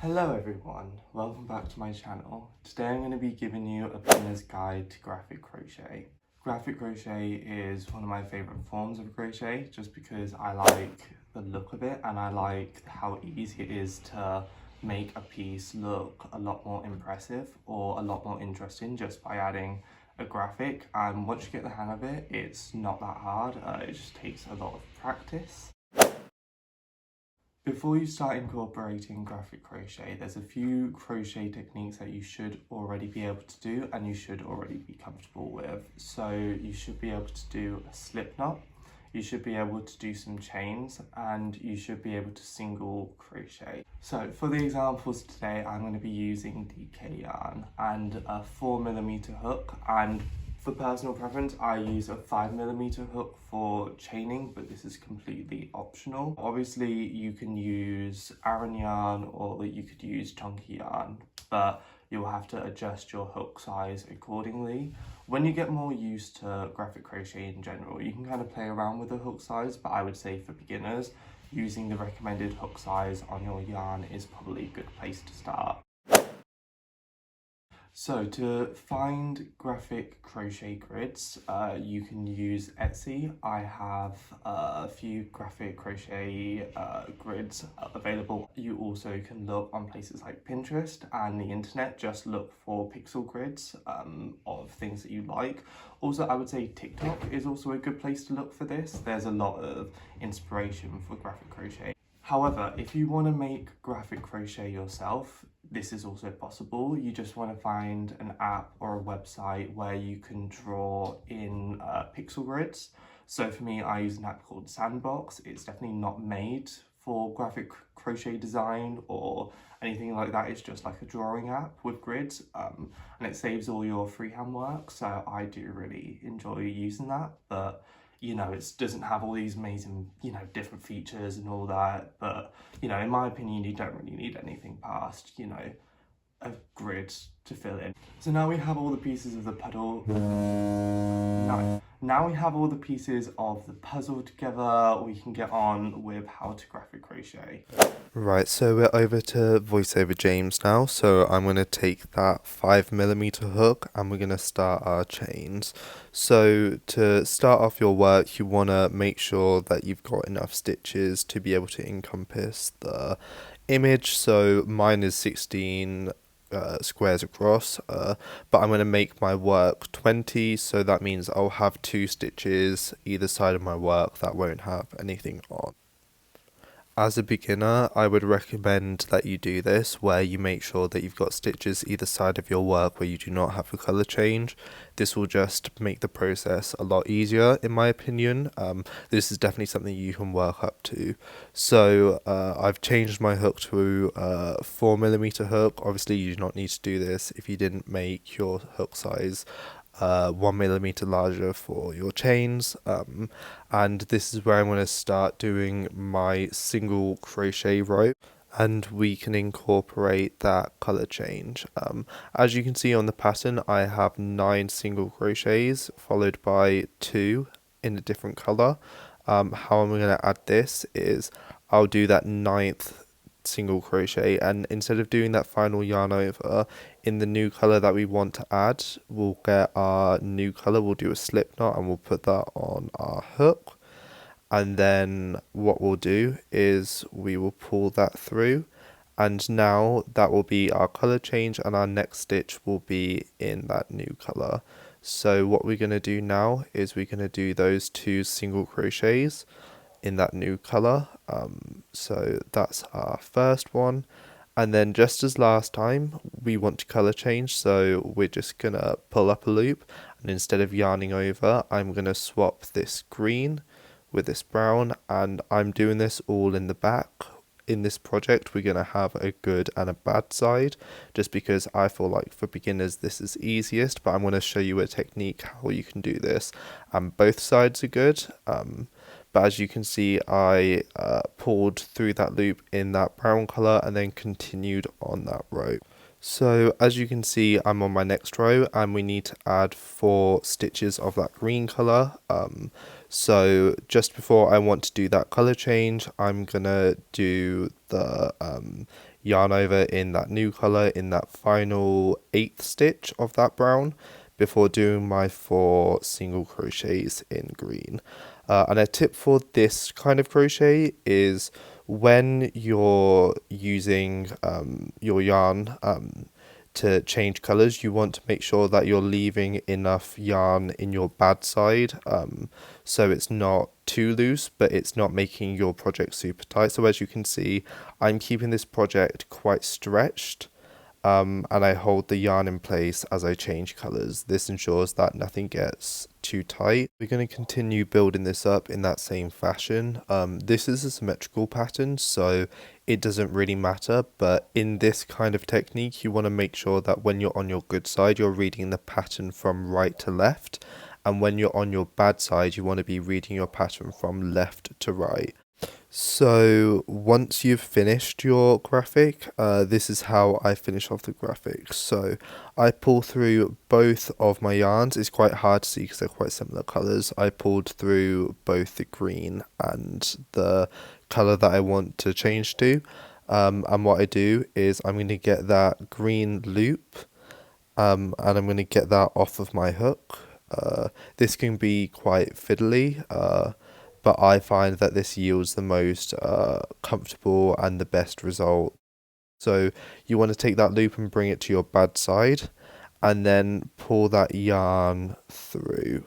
Hello everyone, welcome back to my channel. Today I'm going to be giving you a beginner's guide to graphic crochet. Graphic crochet is one of my favourite forms of crochet just because I like the look of it and I like how easy it is to make a piece look a lot more impressive or a lot more interesting just by adding a graphic. And once you get the hang of it, it's not that hard, it just takes a lot of practice. Before you start incorporating graphic crochet, there's a few crochet techniques that you should already be able to do and you should already be comfortable with. So you should be able to do a slip knot, you should be able to do some chains, and you should be able to single crochet. So for the examples today, I'm going to be using DK yarn and a 4mm hook, and for personal preference, I use a 5mm hook for chaining, but this is completely optional. Obviously, you can use Aran yarn or you could use chunky yarn, but you'll have to adjust your hook size accordingly. When you get more used to graphic crochet in general, you can kind of play around with the hook size, but I would say for beginners, using the recommended hook size on your yarn is probably a good place to start. So to find graphic crochet grids, you can use Etsy. I have a few graphic crochet grids available. You also can look on places like Pinterest and the internet, just look for pixel grids of things that you like. Also, I would say TikTok is also a good place to look for this. There's a lot of inspiration for graphic crochet. However, if you want to make graphic crochet yourself, this is also possible. You just want to find an app or a website where you can draw in pixel grids. So for me, I use an app called Sandbox. It's definitely not made for graphic crochet design or anything like that. It's just like a drawing app with grids, and it saves all your freehand work. So I do really enjoy using that, but you know, it doesn't have all these amazing, you know, different features and all that. But, you know, in my opinion, you don't really need anything past, you know, a grid to fill in. So now we have all the pieces of the puzzle. Now we have all the pieces of the puzzle together, we can get on with how to graphic crochet. Right, so we're over to VoiceOver James now, so I'm going to take that 5mm hook and we're going to start our chains. So to start off your work, you want to make sure that you've got enough stitches to be able to encompass the image. So mine is 16 squares across, but I'm going to make my work 20, so that means I'll have 2 stitches either side of my work that won't have anything on. As a beginner, I would recommend that you do this where you make sure that you've got stitches either side of your work where you do not have a colour change. This will just make the process a lot easier in my opinion. This is definitely something you can work up to. So I've changed my hook to a 4mm hook. Obviously you do not need to do this if you didn't make your hook size 1mm larger for your chains, and this is where I'm going to start doing my single crochet row, and we can incorporate that color change. As you can see on the pattern, I have 9 single crochets followed by 2 in a different color. How I'm going to add this is I'll do that 9th single crochet, and instead of doing that final yarn over in the new color that we want to add, we'll get our new color, we'll do a slip knot and we'll put that on our hook, and then what we'll do is we will pull that through, and now that will be our color change and our next stitch will be in that new color. So what we're going to do now is we're going to do those 2 single crochets in that new color. So that's our first one, and then just as last time we want to color change, so we're just gonna pull up a loop, and instead of yarning over, I'm gonna swap this green with this brown, and I'm doing this all in the back. In this project we're going to have a good and a bad side, just because I feel like for beginners this is easiest, but I'm going to show you a technique how you can do this and both sides are good. But as you can see, I pulled through that loop in that brown colour and then continued on that row. So as you can see, I'm on my next row and we need to add 4 stitches of that green colour. So just before I want to do that colour change, I'm gonna do the yarn over in that new color in that final 8th stitch of that brown before doing my 4 single crochets in green. And a tip for this kind of crochet is when you're using your yarn to change colors, you want to make sure that you're leaving enough yarn in your bad side, so it's not too loose, but it's not making your project super tight. So as you can see, I'm keeping this project quite stretched, and I hold the yarn in place as I change colors. This ensures that nothing gets too tight. We're going to continue building this up in that same fashion. This is a symmetrical pattern, so it doesn't really matter, but in this kind of technique, you want to make sure that when you're on your good side, you're reading the pattern from right to left, and when you're on your bad side, you want to be reading your pattern from left to right. So once you've finished your graphic, this is how I finish off the graphic. So I pull through both of my yarns. It's quite hard to see because they're quite similar colors. I pulled through both the green and the color that I want to change to. And what I do is I'm going to get that green loop, and I'm going to get that off of my hook. This can be quite fiddly, but I find that this yields the most comfortable and the best result. So you want to take that loop and bring it to your bad side, and then pull that yarn through.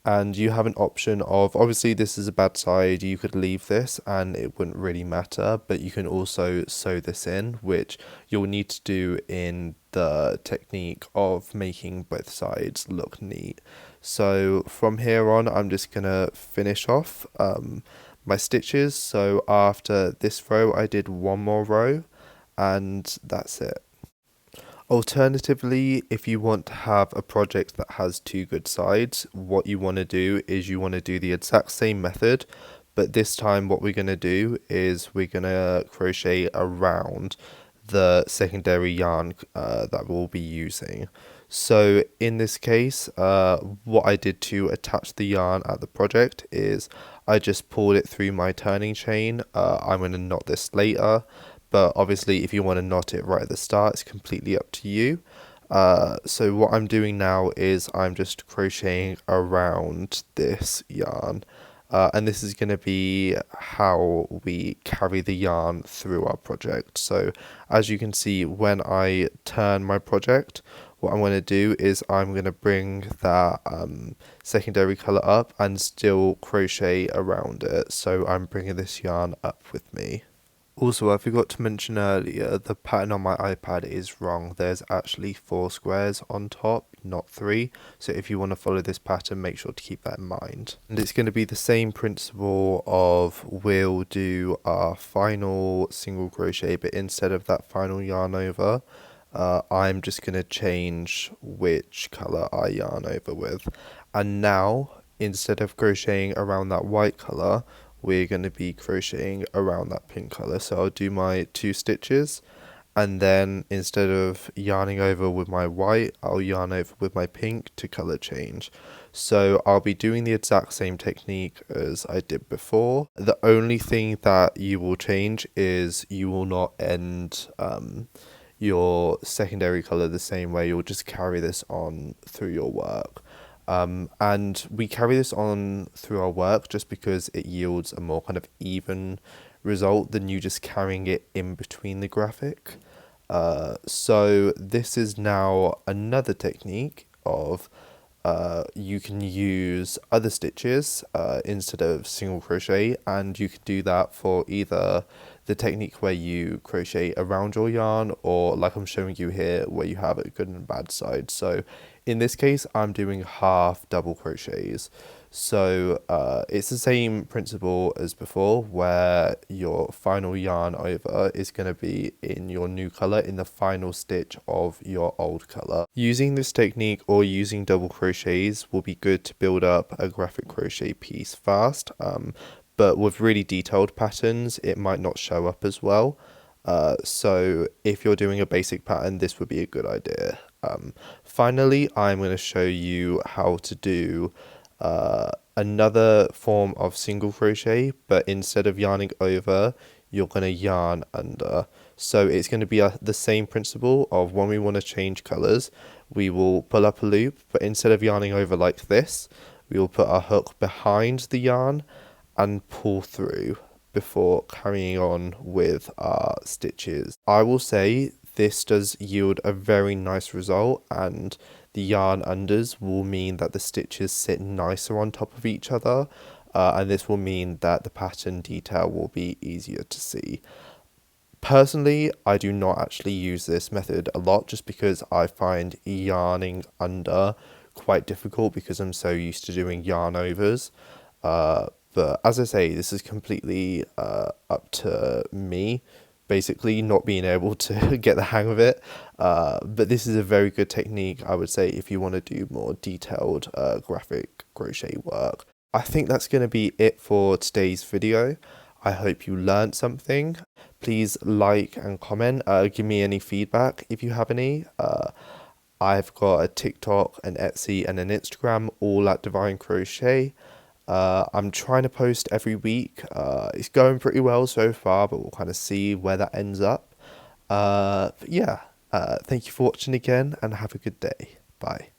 And you have an option of, obviously this is a bad side, you could leave this and it wouldn't really matter, but you can also sew this in, which you'll need to do in the technique of making both sides look neat. So from here on, I'm just gonna finish off my stitches. So after this row, I did one more row, and that's it. Alternatively, if you want to have a project that has two good sides, what you want to do is you want to do the exact same method, but this time what we're going to do is we're going to crochet around the secondary yarn that we'll be using. So in this case, what I did to attach the yarn at the project is I just pulled it through my turning chain. I'm going to knot this later, but obviously if you want to knot it right at the start, it's completely up to you. So what I'm doing now is I'm just crocheting around this yarn, and this is going to be how we carry the yarn through our project. So as you can see, when I turn my project, what I'm going to do is I'm going to bring that secondary color up and still crochet around it. So I'm bringing this yarn up with me. Also, I forgot to mention earlier, the pattern on my iPad is wrong. There's actually 4 squares on top, not 3. So if you want to follow this pattern, make sure to keep that in mind. And it's going to be the same principle of we'll do our final single crochet, but instead of that final yarn over, I'm just going to change which color I yarn over with. And now, instead of crocheting around that white color, we're going to be crocheting around that pink color. So I'll do my 2 stitches, and then instead of yarning over with my white, I'll yarn over with my pink to color change. So I'll be doing the exact same technique as I did before. The only thing that you will change is you will not end your secondary color the same way. You'll just carry this on through your work. And we carry this on through our work just because it yields a more kind of even result than you just carrying it in between the graphic. So this is now another technique of you can use other stitches instead of single crochet, and you can do that for either the technique where you crochet around your yarn, or like I'm showing you here, where you have a good and bad side. So in this case, I'm doing half double crochets. So it's the same principle as before, where your final yarn over is going to be in your new color in the final stitch of your old color. Using this technique or using double crochets will be good to build up a graphic crochet piece fast, but with really detailed patterns, it might not show up as well. So if you're doing a basic pattern, this would be a good idea. Finally, I'm going to show you how to do another form of single crochet, but instead of yarning over, you're going to yarn under. So it's going to be the same principle of when we want to change colours, we will pull up a loop, but instead of yarning over like this, we will put our hook behind the yarn and pull through before carrying on with our stitches. I will say this does yield a very nice result, and the yarn unders will mean that the stitches sit nicer on top of each other, and this will mean that the pattern detail will be easier to see. Personally, I do not actually use this method a lot just because I find yarning under quite difficult because I'm so used to doing yarn overs. But as I say, this is completely up to me, basically not being able to get the hang of it. But this is a very good technique, I would say, if you want to do more detailed graphic crochet work. I think that's going to be it for today's video. I hope you learned something. Please like and comment. Give me any feedback if you have any. I've got a TikTok, an Etsy, and an Instagram, all at DivyneCrochet. I'm trying to post every week. It's going pretty well so far, but we'll kind of see where that ends up. But yeah, thank you for watching again, and have a good day. Bye.